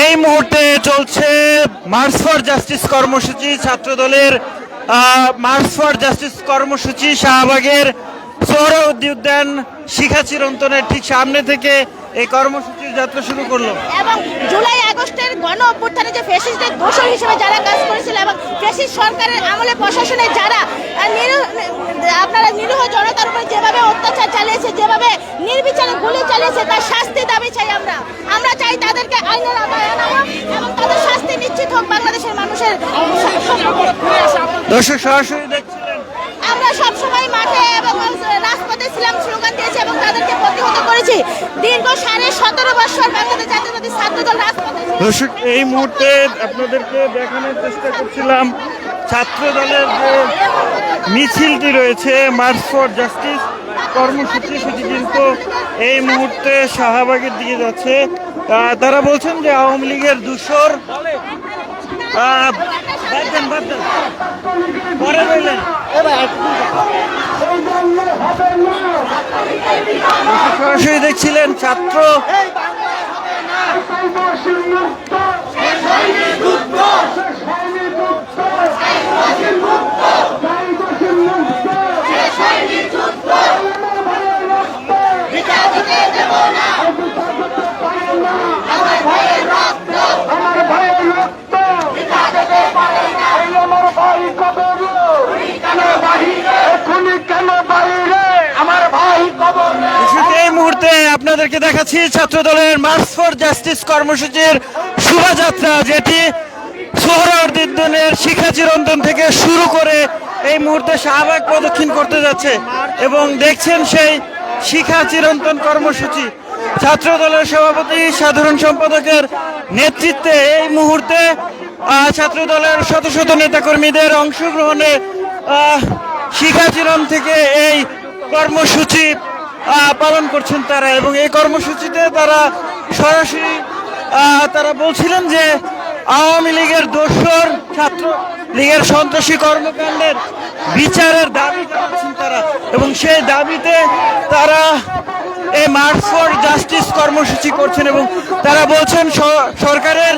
এই মুহূর্তে চলছে মার্চ ফর জাস্টিস কর্মসূচি, ছাত্রদলের মার্চ ফর জাস্টিস কর্মসূচি শাহবাগের সোহরাওয়ার্দী উদ্যান শিখা চিরন্তনের ঠিক সামনে থেকে এই কর্মসূচির যাত্রা শুরু করলো। এবং জুলাই আগস্টের গণ অভ্যুত্থানে যে ফ্যাসিস্টের দোষর হিসেবে যারা কাজ করেছিল এবং ফ্যাসিস্ট সরকারের আমলে প্রশাসনে যারা আপনারা নিরীহ জনতার উপরে যেভাবে অত্যাচার চালিয়েছে, যেভাবে নির্বিচারে গুলি চালিয়েছে, তার শাস্তি দাবি চাই আমরা। আমরা চাই তাদেরকে আইনের আওতায় আনা হোক এবং তাদের শাস্তি নিশ্চিত হোক বাংলাদেশের মানুষের। দর্শক সরাসরি দেখছিলেন আমরা সবসময় মাঠে এবং রাজপথে ছিলাম, স্লোগান দিয়েছি এবং তাদেরকে প্রতিহত করেছি। দীর্ঘ 17.5 বছর বাংলাদেশ জাতীয়তাবাদী ছাত্রদল রাজপথে। দর্শক এই মুহূর্তে আপনাদেরকে দেখানোর চেষ্টা করছিলাম ছাত্রদলের যে মিছিলটি রয়েছে মার্চ ফর জাস্টিস কর্মসূচি, সেটি কিন্তু এই মুহূর্তে শাহবাগের দিকে যাচ্ছে। তারা বলছেন যে আওয়ামী লীগের দূষর পরে রইলেন সরাসরি দেখছিলেন ছাত্র এই মুহূর্তে আপনাদেরকে দেখাচ্ছি ছাত্রদলের মার্চ ফর জাস্টিস কর্মসূচির শোভাযাত্রা, যেটি সোহরাওয়ার্দী উদ্যানের শিখা চিরন্তন থেকে শুরু করে এই মুহূর্তে শাহবাগ প্রদক্ষিণ করতে যাচ্ছে। এবং দেখছেন সেই শিখা চিরন্তন কর্মসূচি ছাত্রদলের সভাপতি সাধারণ সম্পাদকের নেতৃত্বে এই মুহূর্তে ছাত্রদলের শত শত নেতাকর্মীদের অংশগ্রহণে শিখা চিরন থেকে এই কর্মসূচি পালন করছেন তারা। এবং এই কর্মসূচিতে তারা সরাসরি তারা বলছিলেন যে আওয়ামী লীগের দোসর ছাত্র লীগের সন্ত্রাসী কর্মকাণ্ডের বিচারের দাবি জানাচ্ছেন তারা। এবং সেই দাবিতে তারা এই মার্চ ফর জাস্টিস কর্মসূচি করছেন এবং তারা বলছেন সরকারের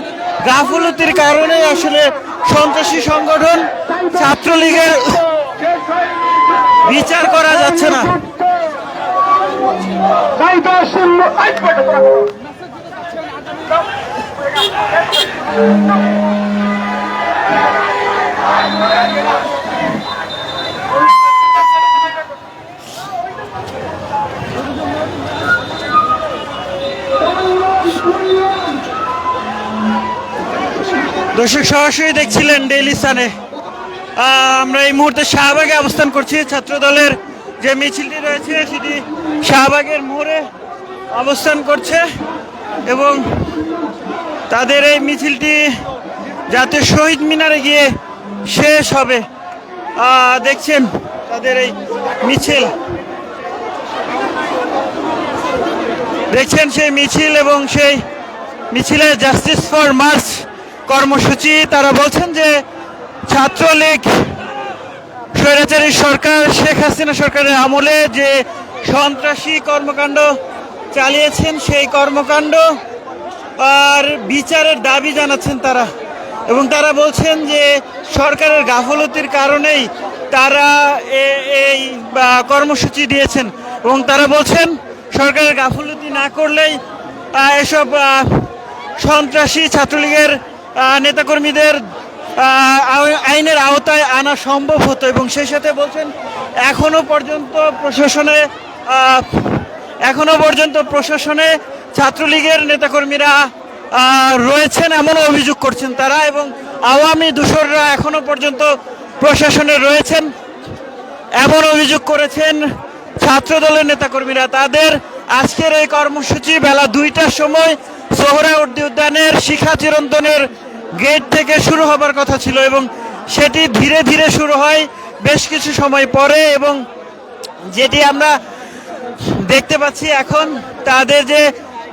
গাফলতির কারণে আসলে সন্ত্রাসী সংগঠন ছাত্রলীগের বিচার করা যাচ্ছে না। দর্শক সরাসরি দেখছিলেন ডেইলি সানে। আমরা এই মুহূর্তে শাহবাগে অবস্থান করছি। ছাত্রদলের যে মিছিলটি রয়েছে সেটি শাহবাগের মোড়ে অবস্থান করছে এবং তাদের এই মিছিলটি জাতীয় শহীদ মিনারে গিয়ে শেষ হবে। দেখছেন তাদের এই মিছিল, দেখছেন সেই মিছিল এবং সেই মিছিলের জাস্টিস ফর মার্চ কর্মসূচি। তারা বলছেন যে ছাত্রলীগ স্বৈরাচারী সরকার শেখ হাসিনা সরকারের আমলে যে সন্ত্রাসী কর্মকাণ্ড চালিয়েছেন সেই কর্মকাণ্ড আর বিচারের দাবি জানাচ্ছেন তারা। এবং তারা বলছেন যে সরকারের গাফলতির কারণেই তারা এই কর্মসূচি দিয়েছেন এবং তারা বলছেন সরকারের গাফলতি না করলেই এসব সন্ত্রাসী ছাত্রলীগের নেতাকর্মীদের আইনের আওতায় আনা সম্ভব হতো। এবং সেই সাথে বলছেন এখনো পর্যন্ত প্রশাসনে ছাত্রলীগের নেতাকর্মীরা রয়েছেন এমন অভিযোগ করছেন তারা। এবং আওয়ামী দূষররা এখনো পর্যন্ত প্রশাসনে রয়েছেন এমন অভিযোগ করেছেন ছাত্রদলের নেতাকর্মীরা। তাদের আজকের এই কর্মসূচি বেলা 2টার সময় সোহরাওয়ার্দী উদ্যানের শিখা চিরন্তনের গেট থেকে শুরু হবার কথা ছিল এবং সেটি ধীরে ধীরে শুরু হয় বেশ কিছু সময় পরে। এবং যেটি আমরা দেখতে পাচ্ছি এখন তাদের যে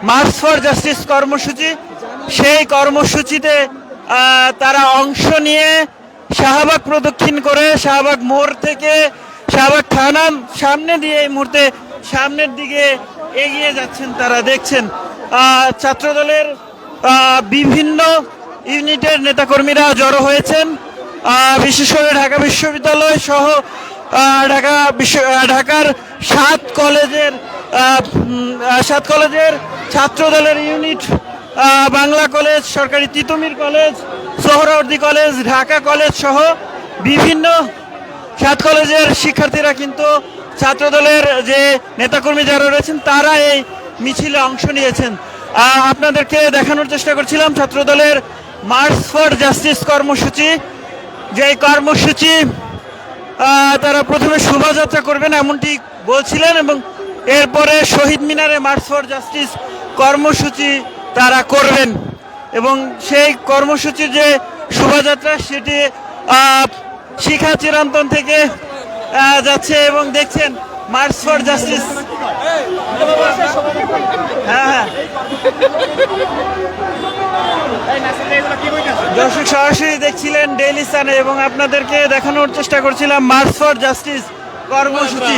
মার্চ ফর জাস্টিস কর্মসূচি, সেই কর্মসূচিতে তারা অংশ নিয়ে শাহবাগ প্রদক্ষিণ করে শাহবাগ মোড় থেকে শাহবাগ থানার সামনে দিয়ে এই মুহূর্তে সামনের দিকে এগিয়ে যাচ্ছেন তারা। দেখছেন ছাত্রদলের বিভিন্ন ইউনিটের নেতাকর্মীরা জড়ো হয়েছেন। বিশেষ করে ঢাকা বিশ্ববিদ্যালয় সহ ঢাকার 7 কলেজের ছাত্র দলের ইউনিট, বাংলা কলেজ, সরকারি Titumir college, Suhrawardy college, Dhaka college সহ বিভিন্ন 7 কলেজের শিক্ষার্থীরা কিন্তু ছাত্রদলের যে নেতাকর্মী যারা রয়েছেন তারা এই মিছিলে অংশ নিয়েছেন। আপনাদেরকে দেখানোর চেষ্টা করছিলাম ছাত্রদলের মার্চ ফর জাস্টিস কর্মসূচি, যে কর্মসূচি তারা প্রথমে শোভাযাত্রা করবেন এমনটি বলছিলেন এবং এরপরে শহীদ মিনারে মার্চ ফর জাস্টিস কর্মসূচি তারা করবেন এবং সেই কর্মসূচির যে শোভাযাত্রা সেটি শিখা চিরন্তন থেকে যাচ্ছে এবং দেখছেন মার্চ ফর জাস্টিস। হ্যাঁ, দর্শক সরাসরি দেখছিলেন ডেইলি সানে এবং আপনাদেরকে দেখানোর চেষ্টা করছিলাম মার্চ ফর জাস্টিস কর্মসূচি।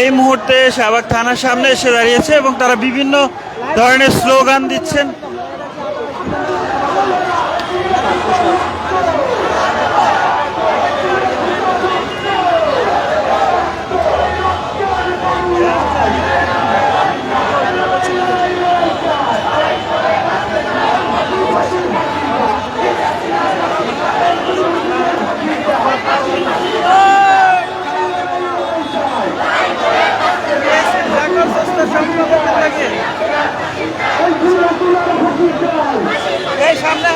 এই মুহূর্তে শাহবাগ থানার সামনে এসে দাঁড়িয়েছে এবং তারা বিভিন্ন ধরনের স্লোগান দিচ্ছেন। এই সামনে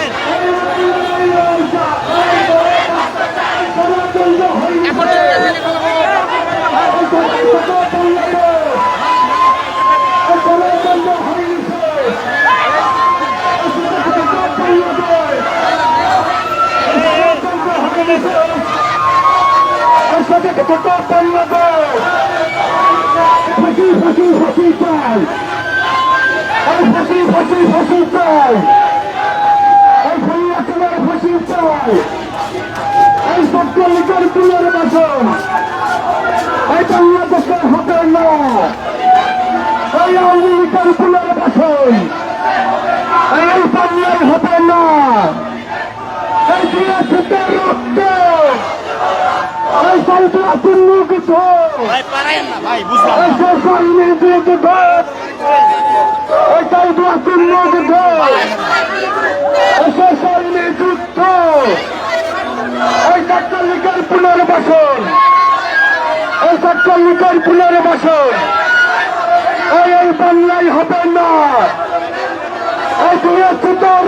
বাংলায় হবে না,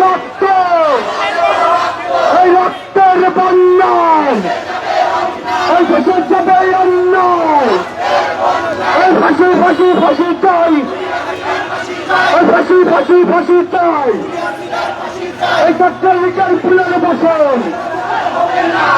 রক্ত, এই রক্তের বন্যায় যাবে অন্যায়, ফাঁসি ফাঁসি ফাঁসি চাই, ফাঁসি ফাঁসি ফাঁসি চাই, এই ছাত্রলীগের পুনর্বাসন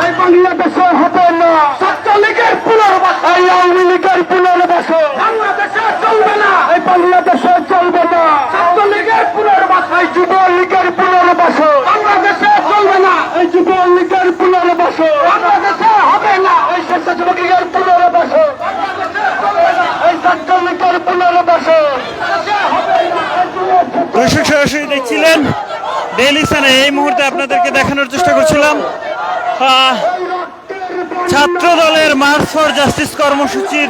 এই বাংলাদেশে হবে না, ছাত্রলীগের পুনর্বাসন, এই আওয়ামী লীগের পুনর্বাসন বাংলাদেশে চলবে না, এই বাংলাদেশে চলবে না, ছাত্রলীগের পুনর্বাসন, এই যুবলীগের পুনর্বাসন বাংলাদেশে চলবে না, এই যুবলীগের পুনর্বাসন বাংলাদেশে হবে না, এই স্বেচ্ছাসেবকলীগের পুনর্বাসন এই ছাত্রলীগের পুনর্বাসন। দর্শক সরাসরি দেখছিলেন ডেইলি সানে, এই মুহূর্তে আপনাদেরকে দেখানোর চেষ্টা করছিলাম ছাত্র দলের মার্চ ফর জাস্টিস কর্মসূচির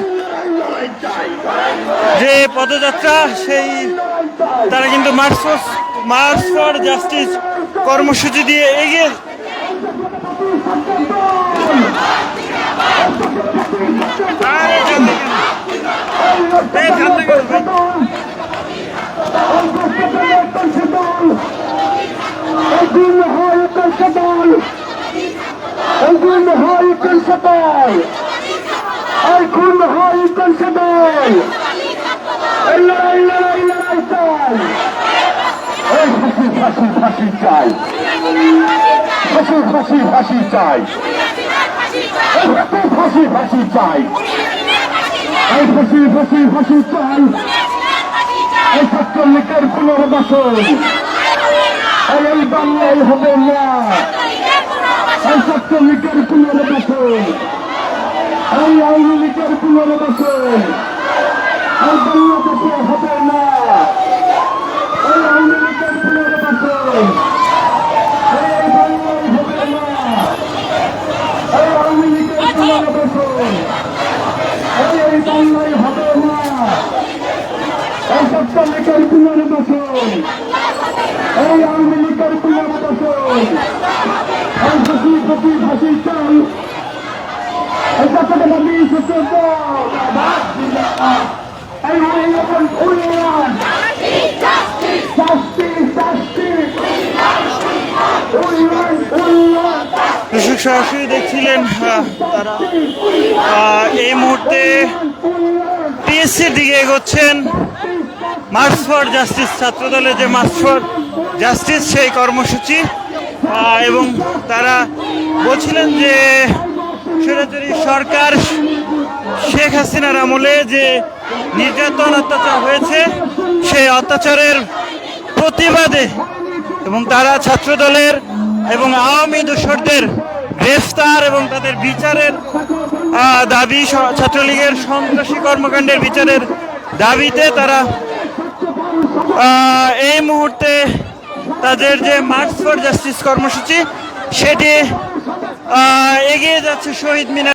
যে পদযাত্রা, সেই তারা কিন্তু মার্চ ফর জাস্টিস কর্মসূচি দিয়ে এগিয়ে ফাঁসি চাই, ফাঁসি ফাঁসি ফাঁসি চাই। ফাঁসি ফাঁসি চাই, এই ফাঁসি ফাঁসি ফাঁসি চাই, এই ছাত্রলীগের পুনর্বাসন, এই বাংলায় হবে না, এই ছাত্রলীগের পুনর্বাসন, এই আওয়ামী লীগের পুনর্বাসন, এই বাংলাদেশে হবে না, এই আওয়ামী লীগের পুনর্বাসন, এই বাংলায় হবে না, এই আওয়ামী লীগের পুনর্বাসন, এই বাংলায় হবে না, এই ছাত্রলীগের পুনর্বাসন, এই আওয়ামী লীগের পুনর্বাসন, এই ফাঁসি ফাঁসি ফাঁসি চাই, এই ছাত্রকে দাবি সত্য, এই উন্নয়ন, শাস্তি শাস্তি, উন্নয়ন উন্নয়ন, দর্শক সরাসরি দেখছিলেন তারা এই মুহূর্তে টিএসসির দিকে এগোচ্ছেন। মার্চ ফর জাস্টিস, ছাত্রদলের যে মার্চ ফর জাস্টিস সেই কর্মসূচি, এবং তারা বলছিলেন যে স্বৈরাচারী সরকার শেখ হাসিনার আমলে যে নির্যাতন অত্যাচার হয়েছে সেই অত্যাচারের প্রতিবাদে এবং তারা ছাত্রদলের এবং আওয়ামী দোসরদের গ্রেফতার এবং তাদের বিচারের দাবি, ছাত্রলীগের সন্ত্রাসী কর্মকাণ্ডের বিচারের দাবিতে তারা এই মুহূর্তে তাদের যে মার্চ ফর জাস্টিস কর্মসূচি সেটি এগিয়ে যাচ্ছে শহীদ মিনার।